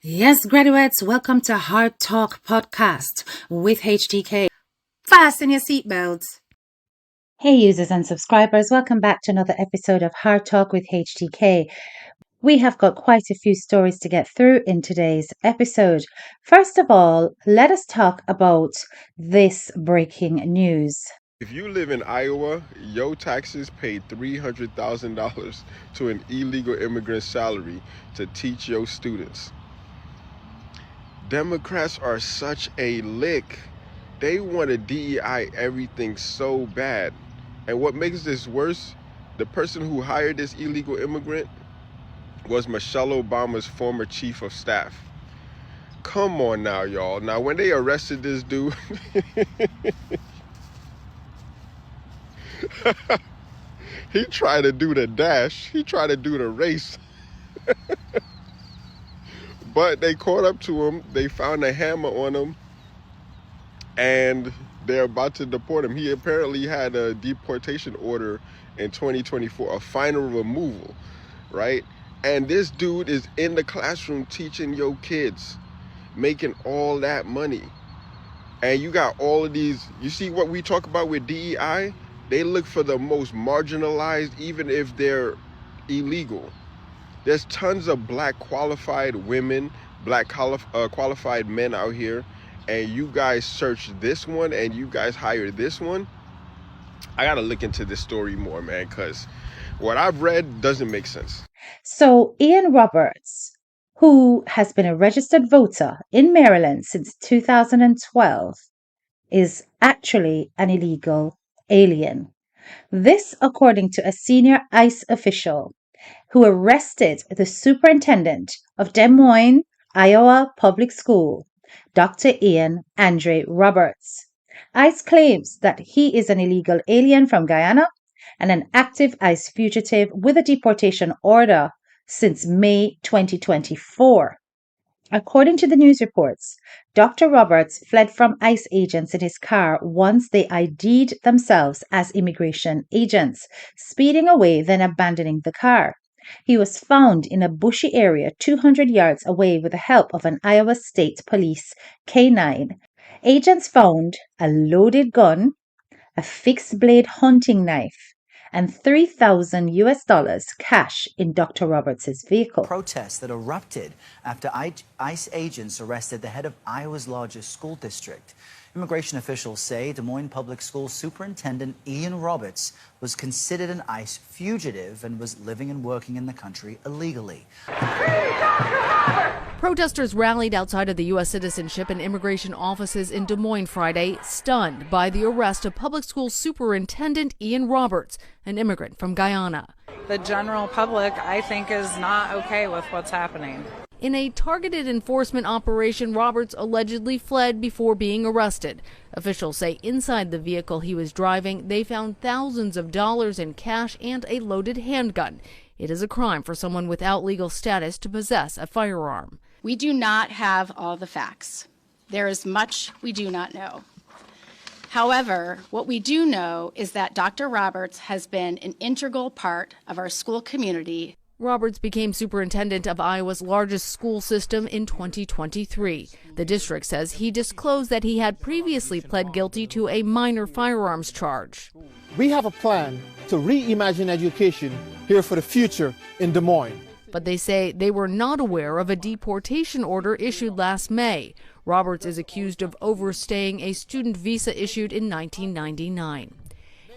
Yes, graduates, welcome to Hard Talk Podcast with HTK. Fasten your seatbelts. Hey, users and subscribers, welcome back to another episode of Hard Talk with HTK. We have got quite a few stories to get through in today's episode. First of all, let us talk about this breaking news. If you live in Iowa, your taxes paid $300,000 to an illegal immigrant salary to teach your students. Democrats are such a lick. They want to DEI everything so bad. And what makes this worse, the person who hired this illegal immigrant was Michelle Obama's former chief of staff. Come on now, y'all. Now, when they arrested this dude, he tried to do the dash. He tried to do the race. But they caught up to him. They found a hammer on him. And they're about to deport him. He apparently had a deportation order in 2024, a final removal, right? And this dude is in the classroom teaching your kids, making all that money. And you got all of these, you see what we talk about with DEI? They look for the most marginalized, even if they're illegal. There's tons of black qualified women, black qualified men out here, and you guys search this one and you guys hire this one. I gotta look into this story more, man, because what I've read doesn't make sense. So, Ian Roberts, who has been a registered voter in Maryland since 2012, is actually an illegal alien. This, according to a senior ICE official who arrested the superintendent of Des Moines, Iowa Public School, Dr. Ian Andre Roberts. ICE claims that he is an illegal alien from Guyana and an active ICE fugitive with a deportation order since May 2024. According to the news reports, Dr. Roberts fled from ICE agents in his car once they ID'd themselves as immigration agents, speeding away, then abandoning the car. He was found in a bushy area 200 yards away with the help of an Iowa State Police K-9. Agents found a loaded gun, a fixed blade hunting knife, and $3,000 cash in Dr. Roberts' vehicle. Protests that erupted after ICE agents arrested the head of Iowa's largest school district. Immigration officials say Des Moines Public School Superintendent Ian Roberts was considered an ICE fugitive and was living and working in the country illegally. Protesters rallied outside of the U.S. Citizenship and Immigration offices in Des Moines Friday, stunned by the arrest of Public School Superintendent Ian Roberts, an immigrant from Guyana. The general public, I think, is not okay with what's happening. In a targeted enforcement operation, Roberts allegedly fled before being arrested. Officials say inside the vehicle he was driving, they found thousands of dollars in cash and a loaded handgun. It is a crime for someone without legal status to possess a firearm. We do not have all the facts. There is much we do not know. However, what we do know is that Dr. Roberts has been an integral part of our school community. Roberts became superintendent of Iowa's largest school system in 2023. The district says he disclosed that he had previously pled guilty to a minor firearms charge. We have a plan to reimagine education here for the future in Des Moines. But they say they were not aware of a deportation order issued last May. Roberts is accused of overstaying a student visa issued in 1999.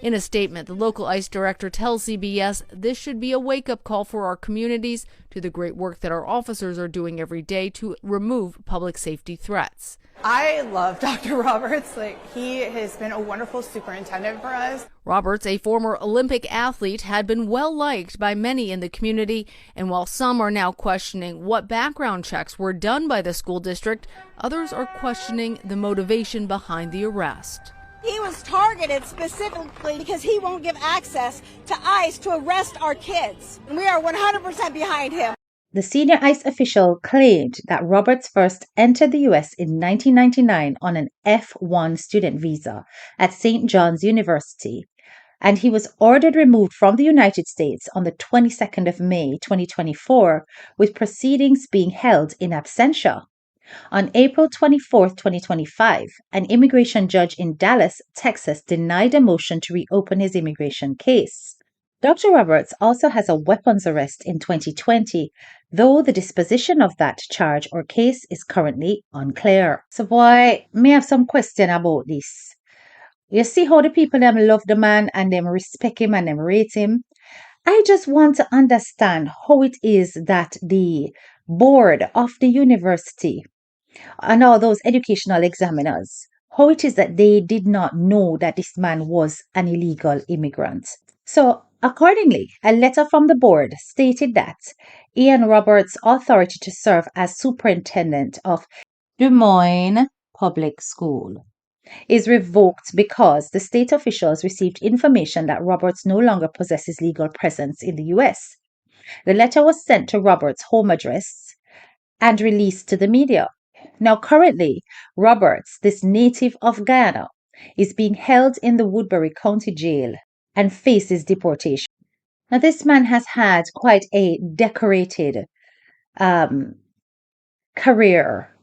In a statement, the local ICE director tells CBS this should be a wake-up call for our communities to the great work that our officers are doing every day to remove public safety threats. I love Dr. Roberts. He has been a wonderful superintendent for us. Roberts, a former Olympic athlete, had been well liked by many in the community, and while some are now questioning what background checks were done by the school district, others are questioning the motivation behind the arrest. He was targeted specifically because he won't give access to ICE to arrest our kids. And we are 100% behind him. The senior ICE official claimed that Roberts first entered the U.S. in 1999 on an F-1 student visa at St. John's University. and he was ordered removed from the United States on the 22nd of May 2024, with proceedings being held in absentia. On April 24, 2025, an immigration judge in Dallas, Texas, denied a motion to reopen his immigration case. Dr. Roberts also has a weapons arrest in 2020, though the disposition of that charge or case is currently unclear. So, boy, may have some question about this. You see how the people them love the man and them respect him and them rate him? I just want to understand how it is that the board of the university and all those educational examiners, how it is that they did not know that this man was an illegal immigrant. So, accordingly, a letter from the board stated that Ian Roberts' authority to serve as superintendent of Des Moines Public School is revoked because the state officials received information that Roberts no longer possesses legal presence in the U.S. The letter was sent to Roberts' home address and released to the media. Now, currently, Roberts, this native of Guyana, is being held in the Woodbury County Jail and faces deportation. Now, this man has had quite a decorated career.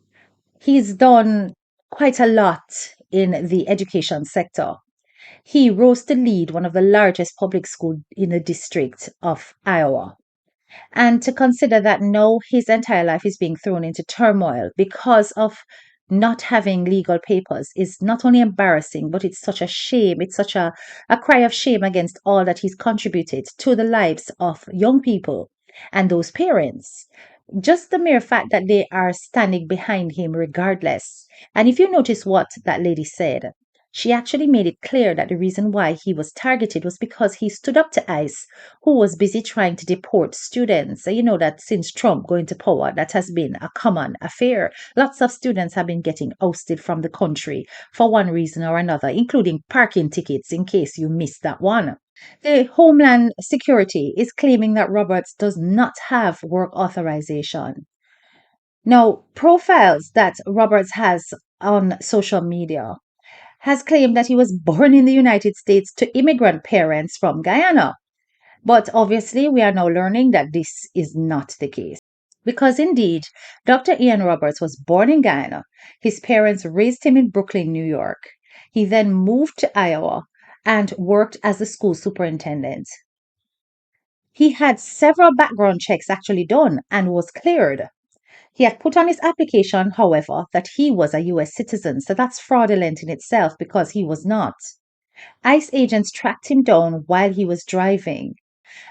He's done quite a lot in the education sector. He rose to lead one of the largest public schools in the district of Iowa. And to consider that now his entire life is being thrown into turmoil because of not having legal papers is not only embarrassing, but it's such a shame. It's such a cry of shame against all that he's contributed to the lives of young people and those parents. Just the mere fact that they are standing behind him regardless. And if you notice what that lady said, she actually made it clear that the reason why he was targeted was because he stood up to ICE, who was busy trying to deport students. So you know that since Trump going to power, that has been a common affair. Lots of students have been getting ousted from the country for one reason or another, including parking tickets, in case you missed that one. The Homeland Security is claiming that Roberts does not have work authorization. Now, profiles that Roberts has on social media has claimed that he was born in the United States to immigrant parents from Guyana. But obviously, we are now learning that this is not the case. Because indeed, Dr. Ian Roberts was born in Guyana. His parents raised him in Brooklyn, New York. He then moved to Iowa and worked as a school superintendent. He had several background checks actually done and was cleared. He had put on his application, however, that he was a US citizen, so that's fraudulent in itself because he was not. ICE agents tracked him down while he was driving.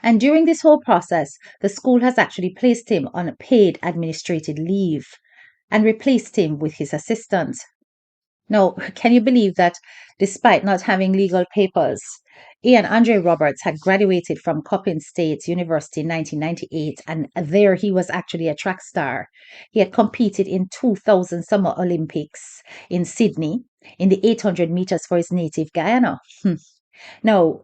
And during this whole process, the school has actually placed him on paid administrative leave and replaced him with his assistant. Now, can you believe that despite not having legal papers, Ian Andre Roberts had graduated from Coppin State University in 1998, and there he was actually a track star. He had competed in 2000 Summer Olympics in Sydney in the 800 meters for his native Guyana. Now,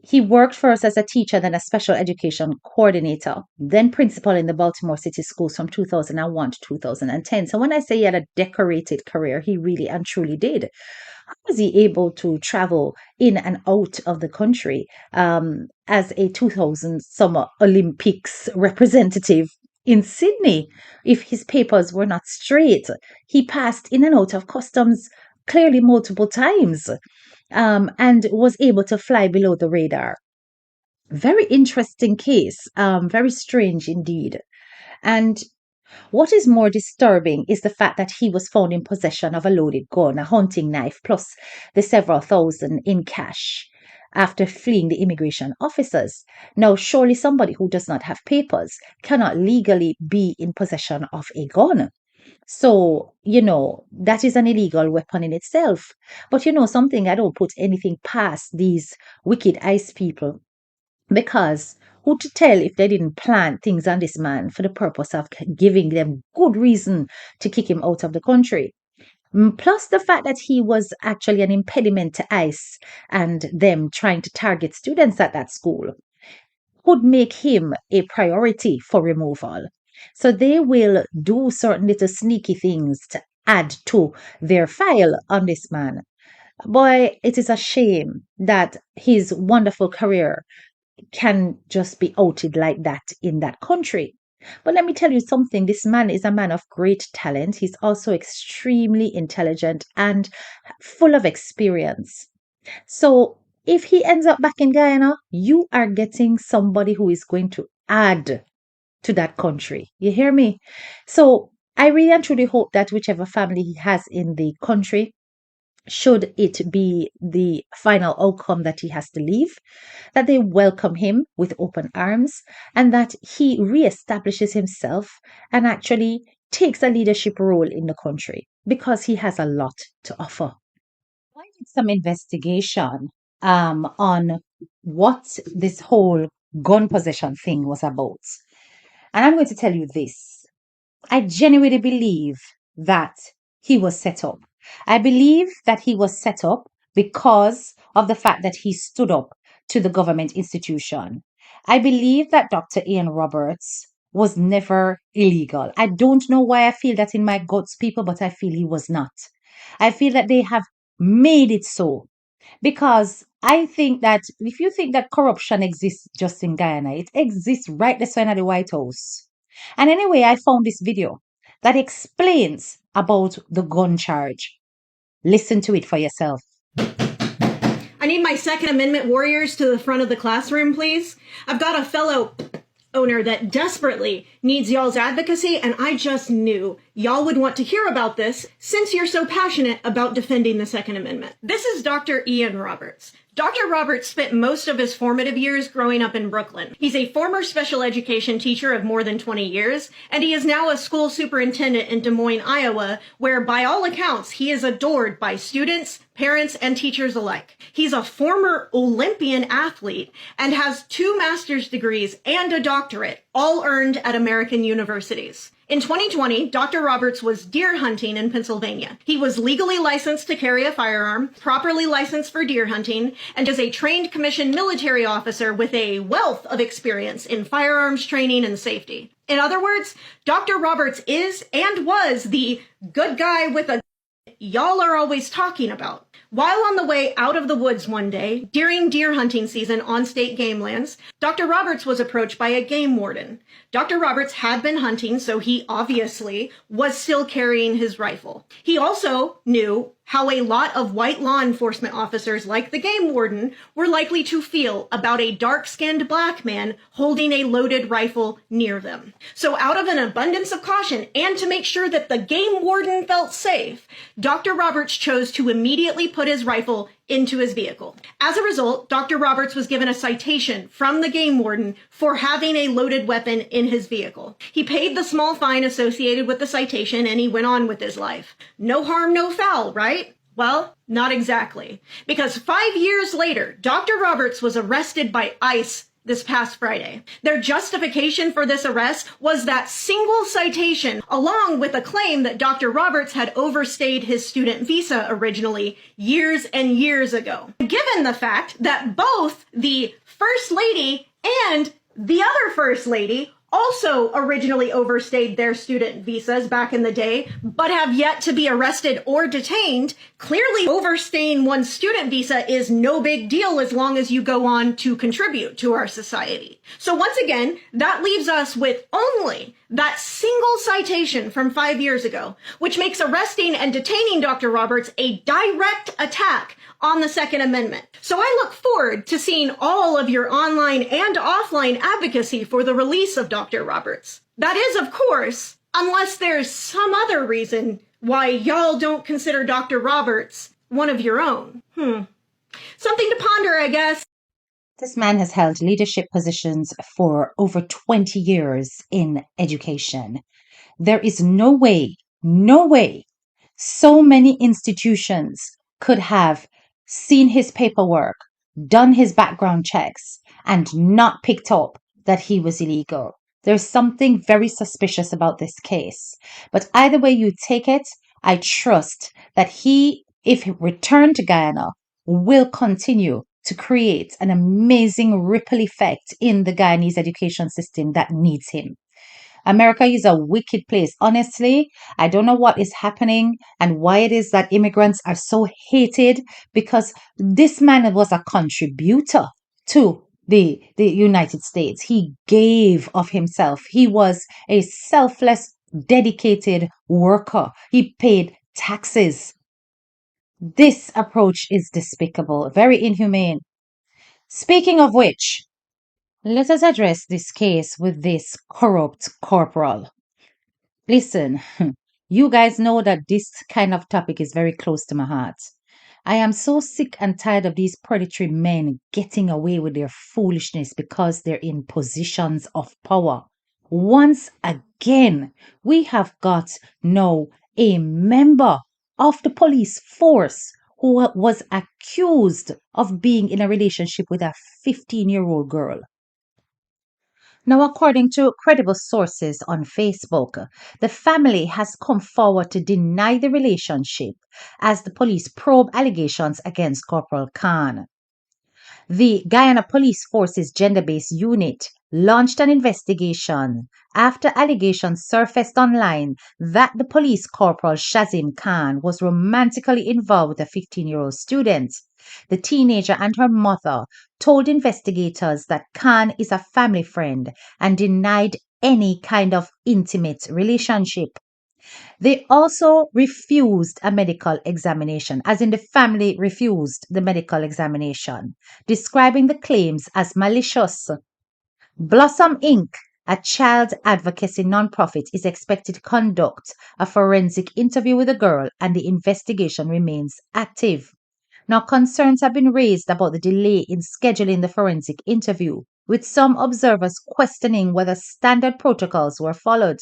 he worked first as a teacher, then a special education coordinator, then principal in the Baltimore City Schools from 2001 to 2010. So when I say he had a decorated career, he really and truly did. How was he able to travel in and out of the country as a 2000 Summer Olympics representative in Sydney if his papers were not straight? He passed in and out of customs clearly multiple times. And was able to fly below the radar. Very interesting case, very strange indeed. And what is more disturbing is the fact that he was found in possession of a loaded gun, a hunting knife, plus the several thousand in cash after fleeing the immigration officers. Now, surely somebody who does not have papers cannot legally be in possession of a gun. So, that is an illegal weapon in itself. But something, I don't put anything past these wicked ICE people, because who to tell if they didn't plan things on this man for the purpose of giving them good reason to kick him out of the country. Plus the fact that he was actually an impediment to ICE and them trying to target students at that school would make him a priority for removal. So they will do certain little sneaky things to add to their file on this man. Boy, it is a shame that his wonderful career can just be outed like that in that country. But let me tell you something, this man is a man of great talent. He's also extremely intelligent and full of experience. So if he ends up back in Guyana, you are getting somebody who is going to add to that country. You hear me? So I really and truly hope that whichever family he has in the country, should it be the final outcome that he has to leave, that they welcome him with open arms and that he reestablishes himself and actually takes a leadership role in the country because he has a lot to offer. I did some investigation on what this whole gun possession thing was about. And I'm going to tell you this. I genuinely believe that he was set up. I believe that he was set up because of the fact that he stood up to the government institution. I believe that Dr. Ian Roberts was never illegal. I don't know why I feel that in my guts, people, but I feel he was not. I feel that they have made it so because I think that if you think that corruption exists just in Guyana, it exists right there in the White House. And anyway, I found this video that explains about the gun charge. Listen to it for yourself. I need my Second Amendment warriors to the front of the classroom, please. I've got a fellow owner that desperately needs y'all's advocacy, and I just knew y'all would want to hear about this since you're so passionate about defending the Second Amendment. This is Dr. Ian Roberts. Dr. Roberts spent most of his formative years growing up in Brooklyn. He's a former special education teacher of more than 20 years, and he is now a school superintendent in Des Moines, Iowa, where by all accounts, he is adored by students, parents, and teachers alike. He's a former Olympian athlete and has 2 master's degrees and a doctorate, all earned at American universities. In 2020, Dr. Roberts was deer hunting in Pennsylvania. He was legally licensed to carry a firearm, properly licensed for deer hunting, and is a trained commissioned military officer with a wealth of experience in firearms training and safety. In other words, Dr. Roberts is and was the good guy with a y'all are always talking about. While on the way out of the woods one day, during deer hunting season on state game lands, Dr. Roberts was approached by a game warden. Dr. Roberts had been hunting, so he obviously was still carrying his rifle. He also knew how a lot of white law enforcement officers like the game warden were likely to feel about a dark-skinned black man holding a loaded rifle near them. So out of an abundance of caution and to make sure that the game warden felt safe, Dr. Roberts chose to immediately put his rifle into his vehicle. As a result, Dr. Roberts was given a citation from the game warden for having a loaded weapon in his vehicle. He paid the small fine associated with the citation and he went on with his life. No harm, no foul, right? Well, not exactly. Because 5 years later, Dr. Roberts was arrested by ICE this past Friday. Their justification for this arrest was that single citation, along with a claim that Dr. Roberts had overstayed his student visa originally years and years ago. Given the fact that both the First Lady and the other First Lady also originally overstayed their student visas back in the day, but have yet to be arrested or detained, clearly overstaying one's student visa is no big deal as long as you go on to contribute to our society. So once again, that leaves us with only that single citation from 5 years ago, which makes arresting and detaining Dr. Roberts a direct attack on the Second Amendment. So I look forward to seeing all of your online and offline advocacy for the release of Dr. Roberts. That is, of course, unless there's some other reason why y'all don't consider Dr. Roberts one of your own. Something to ponder, I guess. This man has held leadership positions for over 20 years in education. There is no way so many institutions could have seen his paperwork, done his background checks, and not picked up that he was illegal. There's something very suspicious about this case. But either way you take it, I trust that he, if he returned to Guyana, will continue to create an amazing ripple effect in the Guyanese education system that needs him. America is a wicked place. Honestly, I don't know what is happening and why it is that immigrants are so hated, because this man was a contributor to the United States. He gave of himself. He was a selfless, dedicated worker. He paid taxes. This approach is despicable, very inhumane. Speaking of which, let us address this case with this corrupt corporal. Listen, you guys know that this kind of topic is very close to my heart. I am so sick and tired of these predatory men getting away with their foolishness because they're in positions of power. Once again, we have got now a member of the police force who was accused of being in a relationship with a 15-year-old girl. Now, according to credible sources on Facebook, the family has come forward to deny the relationship as the police probe allegations against Corporal Khan. The Guyana Police Force's gender based unit launched an investigation after allegations surfaced online that the police corporal Shazim Khan was romantically involved with a 15-year-old student. The teenager and her mother told investigators that Khan is a family friend and denied any kind of intimate relationship. They also refused a medical examination, as in the family refused the medical examination, describing the claims as malicious. Blossom Inc., a child advocacy nonprofit, is expected to conduct a forensic interview with the girl, and the investigation remains active. Now, concerns have been raised about the delay in scheduling the forensic interview, with some observers questioning whether standard protocols were followed.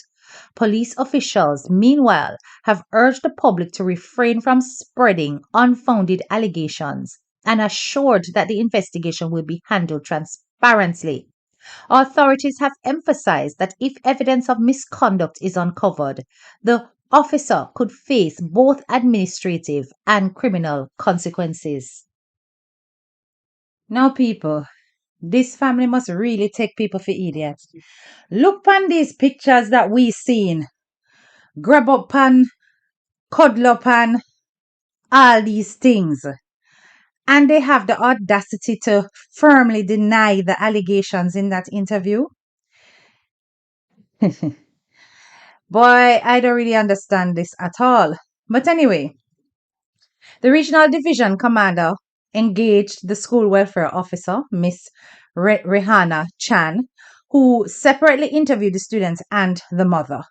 Police officials, meanwhile, have urged the public to refrain from spreading unfounded allegations and assured that the investigation will be handled transparently. Authorities have emphasized that if evidence of misconduct is uncovered, the officer could face both administrative and criminal consequences. Now, people, this family must really take people for idiots. Look on these pictures that we seen. Grab up and cuddle up and all these things. And they have the audacity to firmly deny the allegations in that interview. Boy, I don't really understand this at all. But anyway, the regional division commander engaged the school welfare officer, Miss Rehana Chan, who separately interviewed the students and the mother.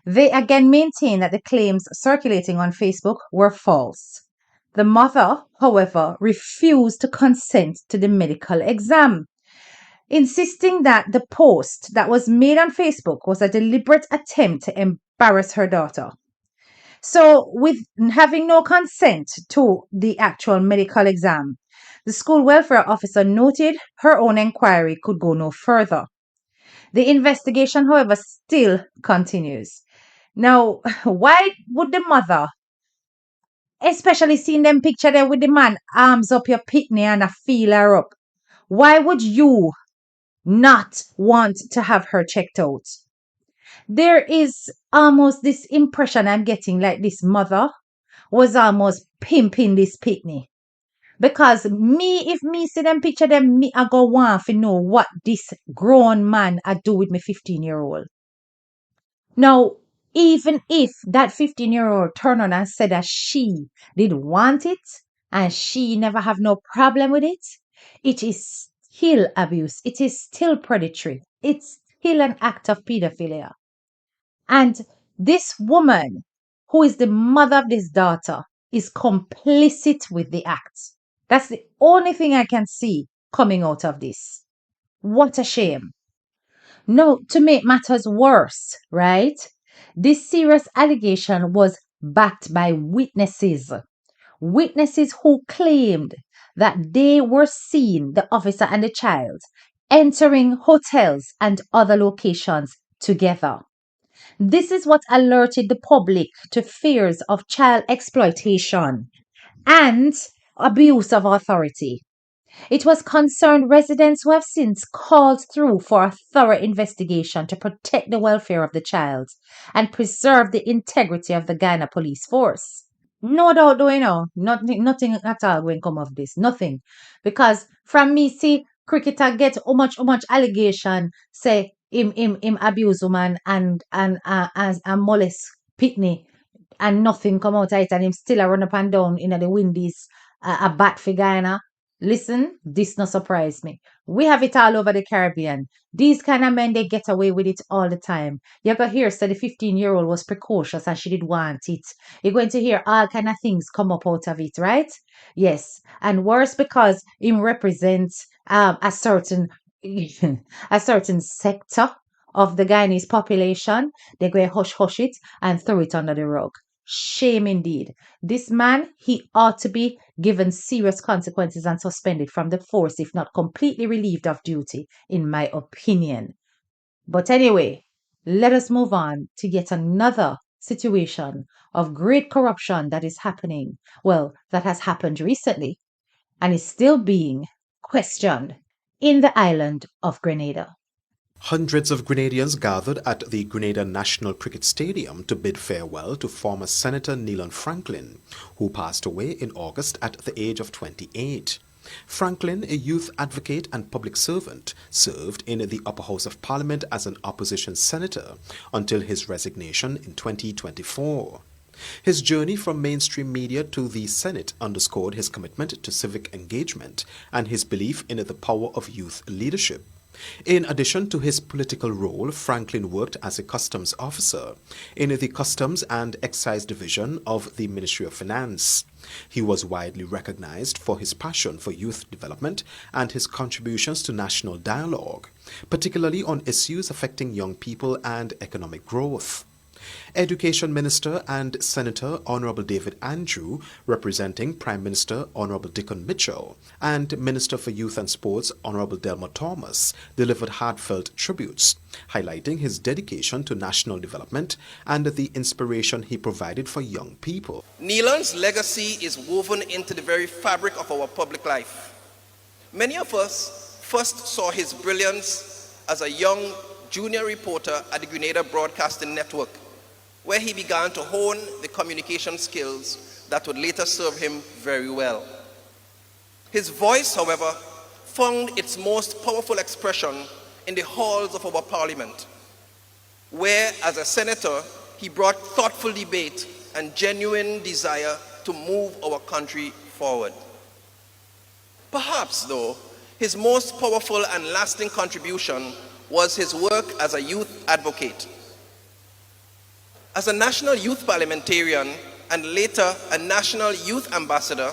They again maintain that the claims circulating on Facebook were false. The mother, however, refused to consent to the medical exam, insisting that the post that was made on Facebook was a deliberate attempt to embarrass her daughter. So, with having no consent to the actual medical exam, the school welfare officer noted her own inquiry could go no further. The investigation, however, still continues. Now, why would the mother, especially seeing them picture there with the man, arms up your pitney and a feel her up, why would you not want to have her checked out? There is almost this impression I'm getting like this mother was almost pimping this pitney. Because if me see them picture them, me I go want to know what this grown man I do with my 15-year-old. Now, even if that 15-year-old turned on and said that she did want it and she never have no problem with it, it is still abuse. It is still predatory. It's still an act of pedophilia. And this woman, who is the mother of this daughter, is complicit with the act. That's the only thing I can see coming out of this. What a shame. No, to make matters worse, right? This serious allegation was backed by witnesses. Witnesses who claimed that they were seeing the officer and the child entering hotels and other locations together. This is what alerted the public to fears of child exploitation and abuse of authority. It was concerned residents who have since called through for a thorough investigation to protect the welfare of the child and preserve the integrity of the Guyana police force. No doubt, though, nothing at all going come of this. Nothing. Because from me, see, cricketer get how much allegation say him abuse woman and molest pitney and nothing come out of it and him still a run up and down in the windies a bat for Guyana. Listen, this no surprise me. We have it all over the Caribbean. These kind of men, they get away with it all the time. You're going to hear say the 15-year-old was precocious and she did want it. You're going to hear all kind of things come up out of it, right? Yes. And worse because him represents a certain a certain sector of the Guyanese population. They go hush it and throw it under the rug. Shame indeed. This man, he ought to be given serious consequences and suspended from the force, if not completely relieved of duty, in my opinion. But anyway, let us move on to yet another situation of great corruption that is happening. Well, that has happened recently and is still being questioned in the island of Grenada. Hundreds of Grenadians gathered at the Grenada National Cricket Stadium to bid farewell to former Senator Neilan Franklin, who passed away in August at the age of 28. Franklin, a youth advocate and public servant, served in the upper house of Parliament as an opposition senator until his resignation in 2024. His journey from mainstream media to the Senate underscored his commitment to civic engagement and his belief in the power of youth leadership. In addition to his political role, Franklin worked as a customs officer in the Customs and Excise Division of the Ministry of Finance. He was widely recognized for his passion for youth development and his contributions to national dialogue, particularly on issues affecting young people and economic growth. Education Minister and Senator Honorable David Andrew, representing Prime Minister Honorable Dickon Mitchell, and Minister for Youth and Sports Honorable Delma Thomas delivered heartfelt tributes, highlighting his dedication to national development and the inspiration he provided for young people. Neilan's legacy is woven into the very fabric of our public life. Many of us first saw his brilliance as a young junior reporter at the Grenada Broadcasting Network, where he began to hone the communication skills that would later serve him very well. His voice, however, found its most powerful expression in the halls of our parliament, where, as a senator, he brought thoughtful debate and genuine desire to move our country forward. Perhaps, though, his most powerful and lasting contribution was his work as a youth advocate. As a national youth parliamentarian and later a national youth ambassador,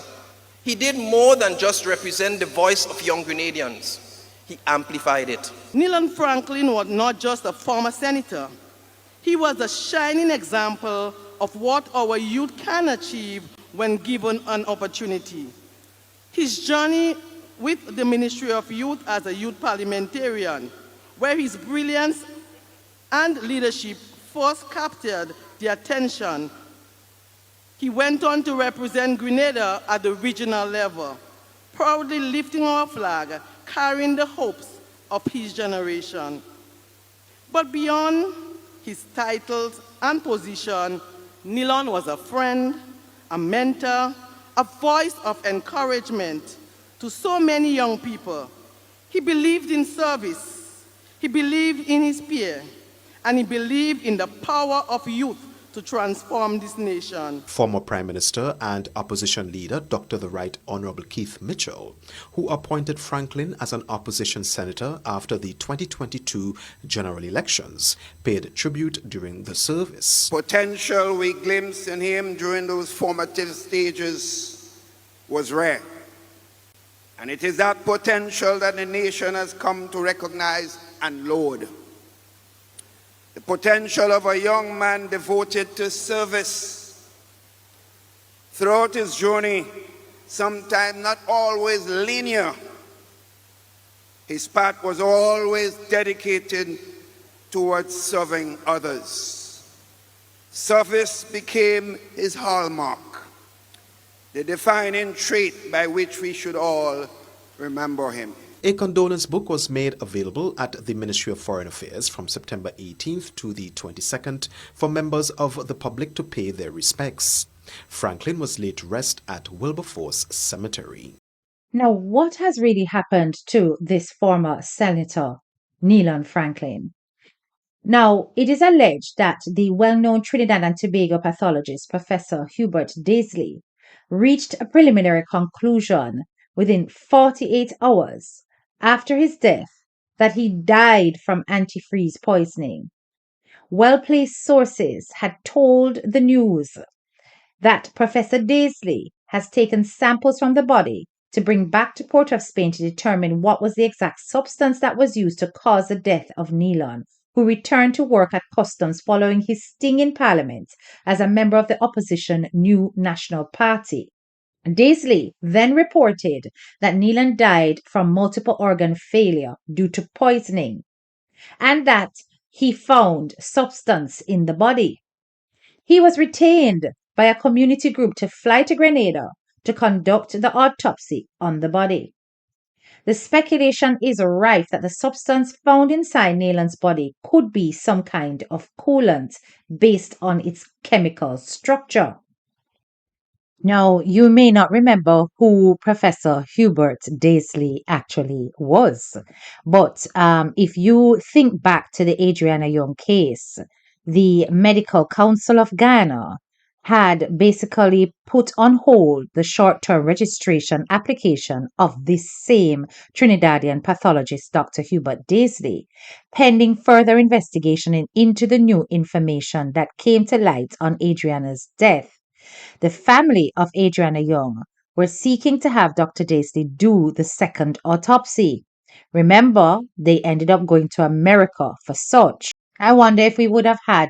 he did more than just represent the voice of young Grenadians. He amplified it. Neilan Franklin was not just a former senator. He was a shining example of what our youth can achieve when given an opportunity. His journey with the Ministry of Youth as a youth parliamentarian, where his brilliance and leadership first captured the attention. He went on to represent Grenada at the regional level, proudly lifting our flag, carrying the hopes of his generation. But beyond his titles and position, Neilan was a friend, a mentor, a voice of encouragement to so many young people. He believed in service, he believed in his peer, and he believed in the power of youth to transform this nation. Former Prime Minister and opposition leader Dr. the Right Honorable Keith Mitchell, who appointed Franklin as an opposition senator after the 2022 general elections, paid tribute during the service. Potential we glimpsed in him during those formative stages was rare. And it is that potential that the nation has come to recognize and laud. The potential of a young man devoted to service. Throughout his journey, sometimes not always linear, his path was always dedicated towards serving others. Service became his hallmark, the defining trait by which we should all remember him. A condolence book was made available at the Ministry of Foreign Affairs from September 18th to the 22nd for members of the public to pay their respects. Franklin was laid to rest at Wilberforce Cemetery. Now, what has really happened to this former Senator, Neilan Franklin? Now, it is alleged that the well-known Trinidad and Tobago pathologist, Professor Hubert Daisley, reached a preliminary conclusion within 48 hours after his death that he died from antifreeze poisoning. Well-placed sources had told the news that Professor Daisley has taken samples from the body to bring back to Port of Spain to determine what was the exact substance that was used to cause the death of Neilan, who returned to work at Customs following his sting in Parliament as a member of the opposition New National Party. Daisley then reported that Neilan died from multiple organ failure due to poisoning and that he found substance in the body. He was retained by a community group to fly to Grenada to conduct the autopsy on the body. The speculation is rife that the substance found inside Neilan's body could be some kind of coolant based on its chemical structure. Now, you may not remember who Professor Hubert Daisley actually was, but if you think back to the Adriana Young case, the Medical Council of Ghana had basically put on hold the short-term registration application of this same Trinidadian pathologist, Dr. Hubert Daisley, pending further investigation into the new information that came to light on Adriana's death. The family of Adriana Young were seeking to have Dr. Daisley do the second autopsy. Remember, they ended up going to America for such. I wonder if we would have had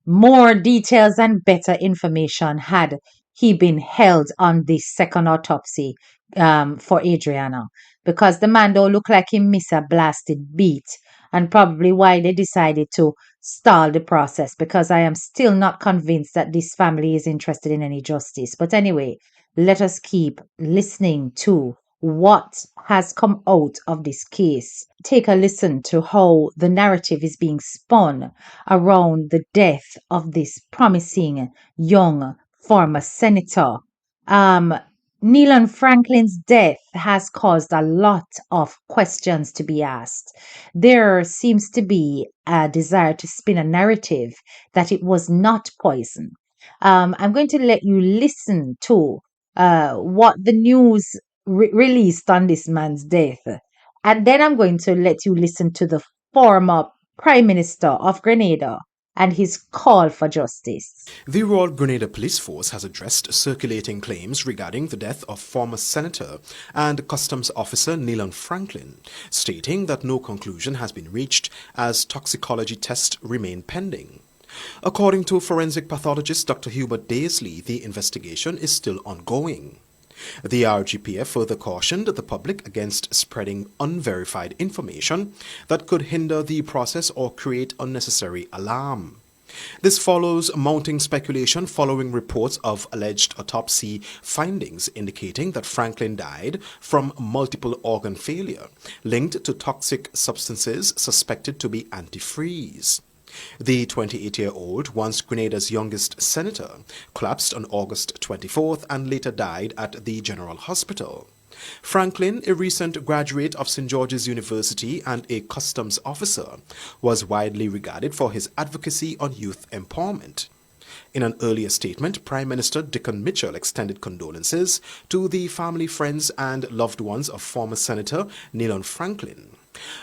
more details and better information had he been held on this second autopsy for Adriana, because the man don't look like he missed a blasted beat, and probably why they decided to stall the process, because I am still not convinced that this family is interested in any justice. But anyway, let us keep listening to what has come out of this case. Take a listen to how the narrative is being spun around the death of this promising young former senator. Neilan Franklin's death has caused a lot of questions to be asked. There seems to be a desire to spin a narrative that it was not poison. I'm going to let you listen to what the news released on this man's death. And then I'm going to let you listen to the former Prime Minister of Grenada and his call for justice. The Royal Grenada Police Force has addressed circulating claims regarding the death of former Senator and Customs Officer Neilan Franklin, stating that no conclusion has been reached as toxicology tests remain pending. According to forensic pathologist Dr. Hubert Daisley, the investigation is still ongoing. The RGPF further cautioned the public against spreading unverified information that could hinder the process or create unnecessary alarm. This follows mounting speculation following reports of alleged autopsy findings indicating that Franklin died from multiple organ failure linked to toxic substances suspected to be antifreeze. The 28-year-old, once Grenada's youngest senator, collapsed on August 24th and later died at the General Hospital. Franklin, a recent graduate of St. George's University and a customs officer, was widely regarded for his advocacy on youth empowerment. In an earlier statement, Prime Minister Dickon Mitchell extended condolences to the family, friends and loved ones of former Senator Neilan Franklin.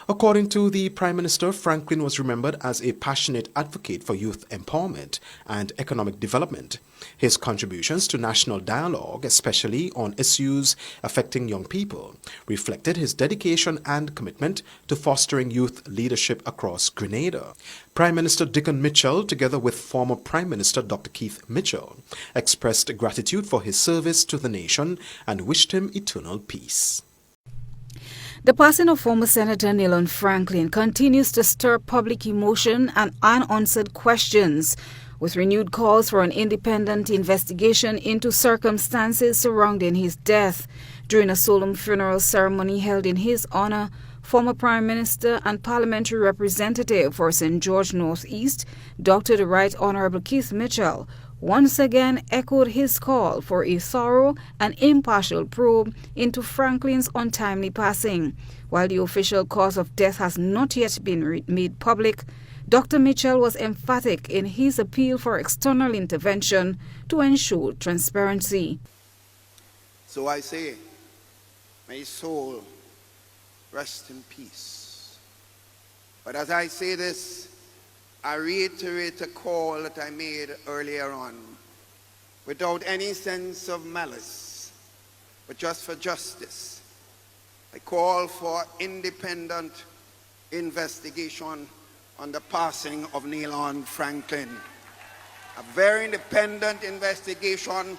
According to the Prime Minister, Franklin was remembered as a passionate advocate for youth empowerment and economic development. His contributions to national dialogue, especially on issues affecting young people, reflected his dedication and commitment to fostering youth leadership across Grenada. Prime Minister Dickon Mitchell, together with former Prime Minister Dr. Keith Mitchell, expressed gratitude for his service to the nation and wished him eternal peace. The passing of former Senator Neilan Franklin continues to stir public emotion and unanswered questions, with renewed calls for an independent investigation into circumstances surrounding his death. During a solemn funeral ceremony held in his honor, former Prime Minister and Parliamentary Representative for St. George North East, Dr. the Right Honorable Keith Mitchell, once again echoed his call for a thorough and impartial probe into Franklin's untimely passing. While the official cause of death has not yet been made public, Dr. Mitchell was emphatic in his appeal for external intervention to ensure transparency. So I say, may his soul rest in peace. But as I say this, I reiterate a call that I made earlier on, without any sense of malice, but just for justice. I call for independent investigation on the passing of Neilan Franklin. A very independent investigation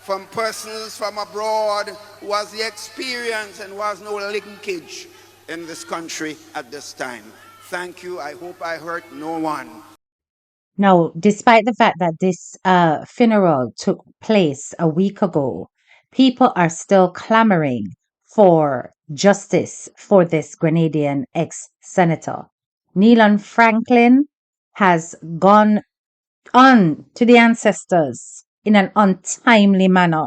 from persons from abroad who has the experience and who has no linkage in this country at this time. Thank you. I hope I hurt no one. Now, despite the fact that this funeral took place a week ago, people are still clamoring for justice for this Grenadian ex-senator. Neilan Franklin has gone on to the ancestors in an untimely manner.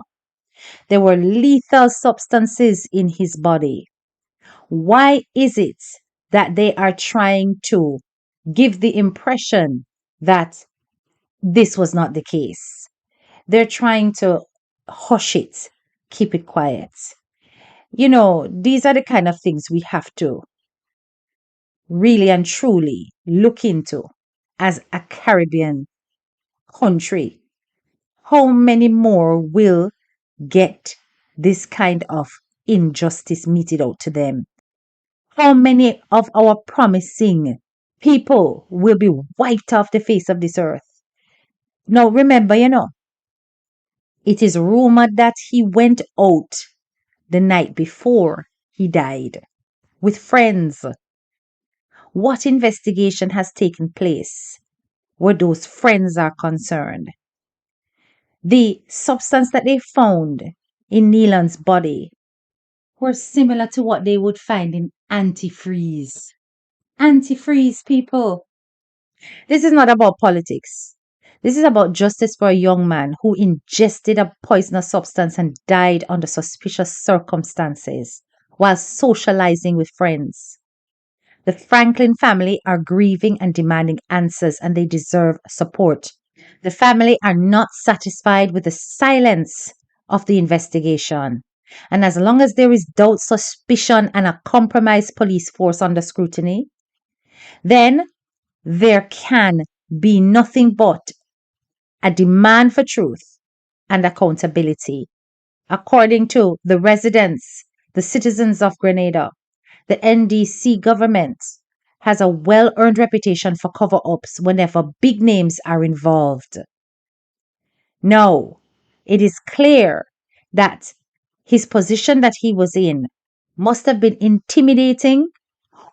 There were lethal substances in his body. Why is it that they are trying to give the impression that this was not the case? They're trying to hush it, keep it quiet. You know, these are the kind of things we have to really and truly look into as a Caribbean country. How many more will get this kind of injustice meted out to them? How many of our promising people will be wiped off the face of this earth? Now, remember, it is rumored that he went out the night before he died with friends. What investigation has taken place where those friends are concerned? The substance that they found in Neilan's body were similar to what they would find in antifreeze. Antifreeze, people. This is not about politics. This is about justice for a young man who ingested a poisonous substance and died under suspicious circumstances while socializing with friends. The Franklin family are grieving and demanding answers, and they deserve support. The family are not satisfied with the silence of the investigation. And as long as there is doubt, suspicion, and a compromised police force under scrutiny, then there can be nothing but a demand for truth and accountability. According to the residents, the citizens of Grenada, the NDC government has a well-earned reputation for cover-ups whenever big names are involved. Now, it is clear that his position that he was in must have been intimidating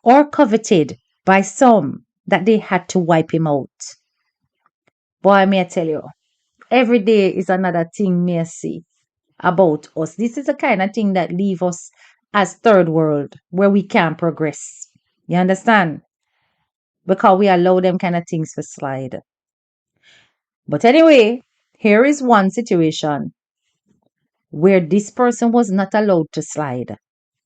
or coveted by some that they had to wipe him out. Boy, may I tell you, every day is another thing may I see about us. This is the kind of thing that leave us as third world where we can't progress. You understand? Because we allow them kind of things to slide. But anyway, here is one situation where this person was not allowed to slide.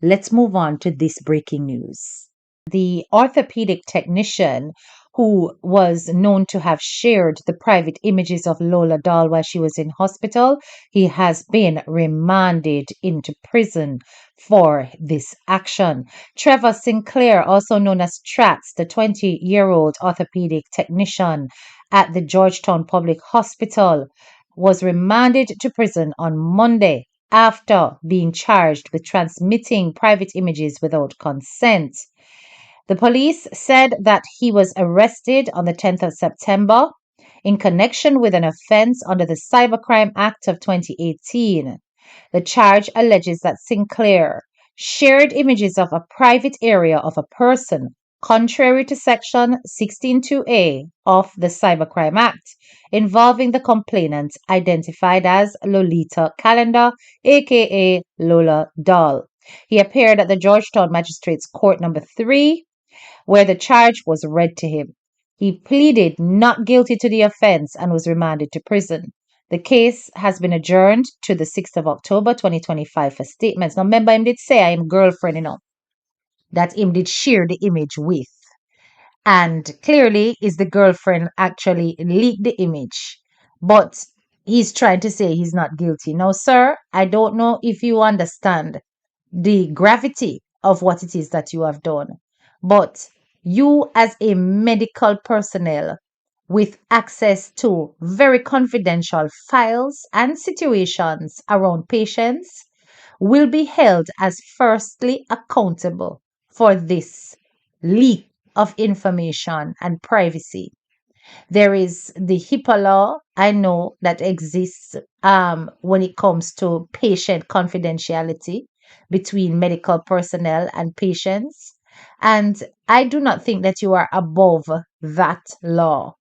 Let's move on to this breaking news. The orthopedic technician who was known to have shared the private images of Lola Dahl while she was in hospital, he has been remanded into prison for this action. Trevor Sinclair, also known as Trats, the 20-year-old orthopedic technician at the Georgetown Public Hospital, was remanded to prison on Monday after being charged with transmitting private images without consent. The police said that he was arrested on the 10th of September in connection with an offense under the Cybercrime Act of 2018. The charge alleges that Sinclair shared images of a private area of a person contrary to Section 16.2a of the Cybercrime Act, involving the complainant identified as Lolita Calendar, aka Lola Doll. He appeared at the Georgetown Magistrates Court number 3, where the charge was read to him. He pleaded not guilty to the offense and was remanded to prison. The case has been adjourned to the 6th of October 2025 for statements. Now, remember, him did say I am girlfriend, that him did share the image with. And clearly, is the girlfriend actually leaked the image. But he's trying to say he's not guilty. Now, sir, I don't know if you understand the gravity of what it is that you have done. But you, as a medical personnel with access to very confidential files and situations around patients, will be held as firstly accountable for this leak of information and privacy. There is the HIPAA law, I know, that exists when it comes to patient confidentiality between medical personnel and patients. And I do not think that you are above that law.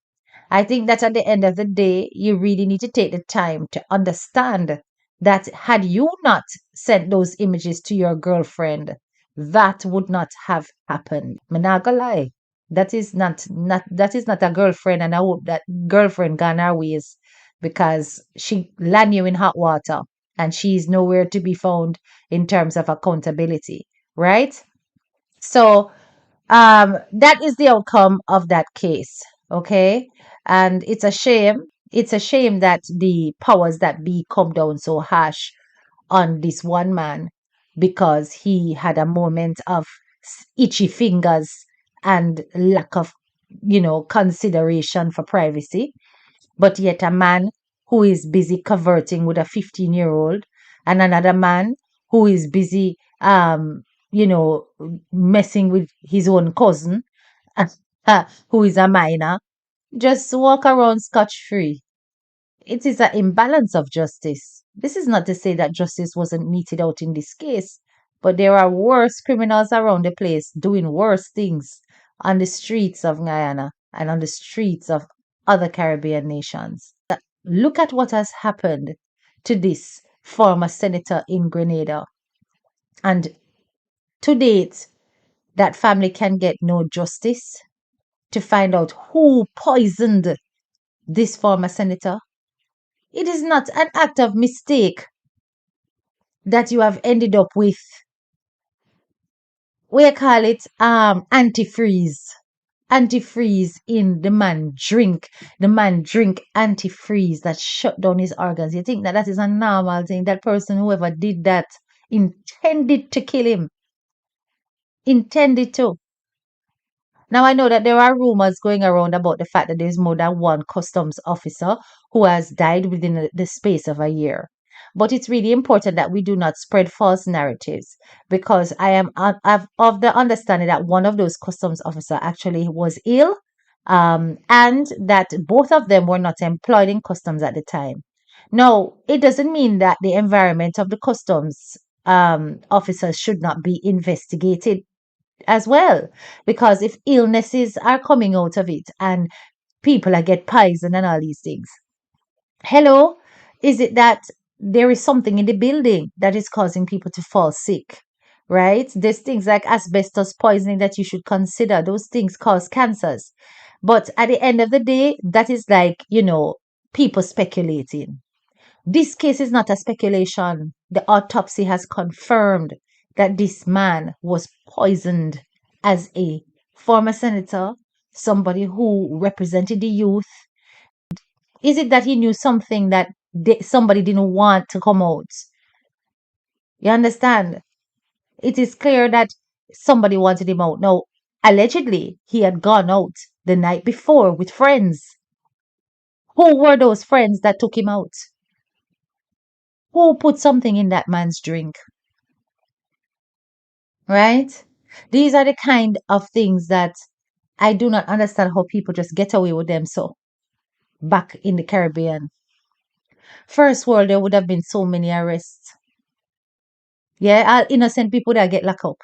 I think that at the end of the day, you really need to take the time to understand that had you not sent those images to your girlfriend, that would not have happened. I'm not gonna lie. That is not a girlfriend, and I hope that girlfriend gone her ways because she land you in hot water and she's nowhere to be found in terms of accountability, right? So that is the outcome of that case. Okay. And it's a shame. It's a shame that the powers that be come down so harsh on this one man because he had a moment of itchy fingers and lack of, consideration for privacy. But yet a man who is busy converting with a 15-year-old and another man who is busy, messing with his own cousin, who is a minor, just walk around scotch free. It is an imbalance of justice. This is not to say that justice wasn't meted out in this case, but there are worse criminals around the place doing worse things on the streets of Guyana and on the streets of other Caribbean nations. Look at what has happened to this former senator in Grenada. And to date, that family can get no justice to find out who poisoned this former senator. It is not an act of mistake that you have ended up with, we call it antifreeze. Antifreeze in the man drink. The man drink antifreeze that shut down his organs. You think that that is a normal thing? That person, whoever did that, intended to kill him. Intended to. Now, I know that there are rumors going around about the fact that there's more than one customs officer who has died within the space of a year. But it's really important that we do not spread false narratives because I'm of the understanding that one of those customs officers actually was ill and that both of them were not employed in customs at the time. Now, it doesn't mean that the environment of the customs officers should not be investigated as well, because if illnesses are coming out of it and people are get poisoned and all these things, hello, is it that there is something in the building that is causing people to fall sick, right? There's things like asbestos poisoning that you should consider. Those things cause cancers. But at the end of the day, that is like, people speculating. This case is not a speculation. The autopsy has confirmed that this man was poisoned as a former senator, somebody who represented the youth. Is it that he knew something that somebody didn't want to come out? You understand? It is clear that somebody wanted him out. Now, allegedly, he had gone out the night before with friends. Who were those friends that took him out? Who put something in that man's drink? Right? These are the kind of things that I do not understand how people just get away with them. So, back in the Caribbean, first world, there would have been so many arrests. Yeah, all innocent people that get locked up.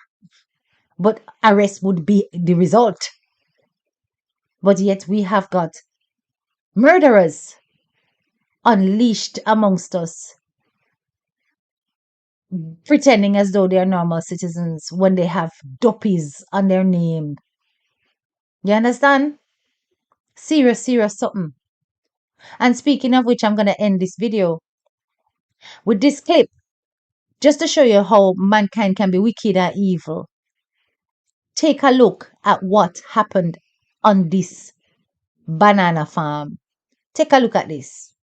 but arrest would be the result. But yet we have got murderers unleashed amongst us, pretending as though they are normal citizens when they have duppies on their name. You understand? Serious, serious something. And speaking of which, I'm going to end this video with this clip just to show you how mankind can be wicked and evil. Take a look at what happened on this banana farm. Take a look at this.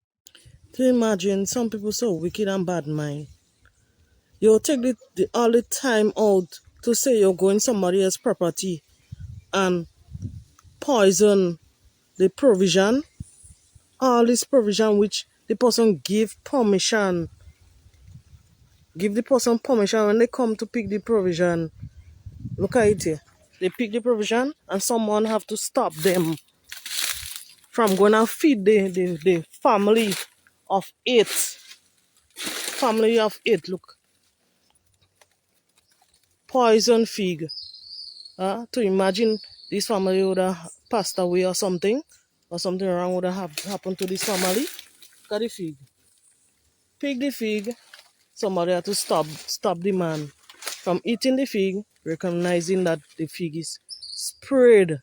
To imagine some people so wicked and bad mind. You'll take all the time out to say you're going somebody else's property and poison the provision. All this provision which the person give permission. Give the person permission when they come to pick the provision. Look at it here. They pick the provision and someone have to stop them from going and feed the family of 8. Family of 8, look. Poison fig. To imagine this family would have passed away or something wrong would have happened to this family. Look at the fig. Pick the fig. Somebody had to stop the man from eating the fig, recognizing that the fig is sprayed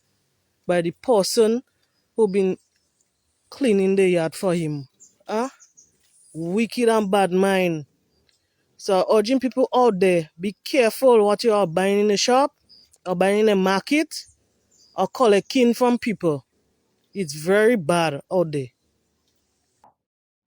by the person who been cleaning the yard for him. Wicked and bad mind. So urging people out there, be careful what you are buying in the shop or buying in the market or collecting from people. It's very bad out there.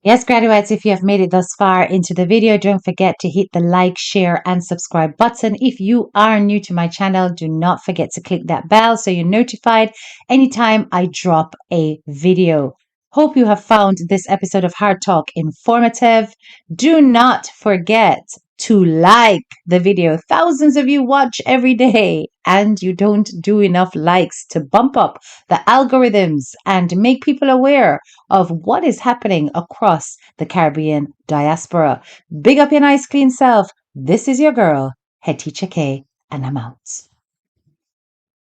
Yes, graduates, if you have made it thus far into the video, don't forget to hit the like, share, and subscribe button. If you are new to my channel, do not forget to click that bell so you're notified anytime I drop a video. Hope you have found this episode of Hard Talk informative. Do not forget to like the video. Thousands of you watch every day and you don't do enough likes to bump up the algorithms and make people aware of what is happening across the Caribbean diaspora. Big up your nice clean self. This is your girl, Head Teacher K, and I'm out.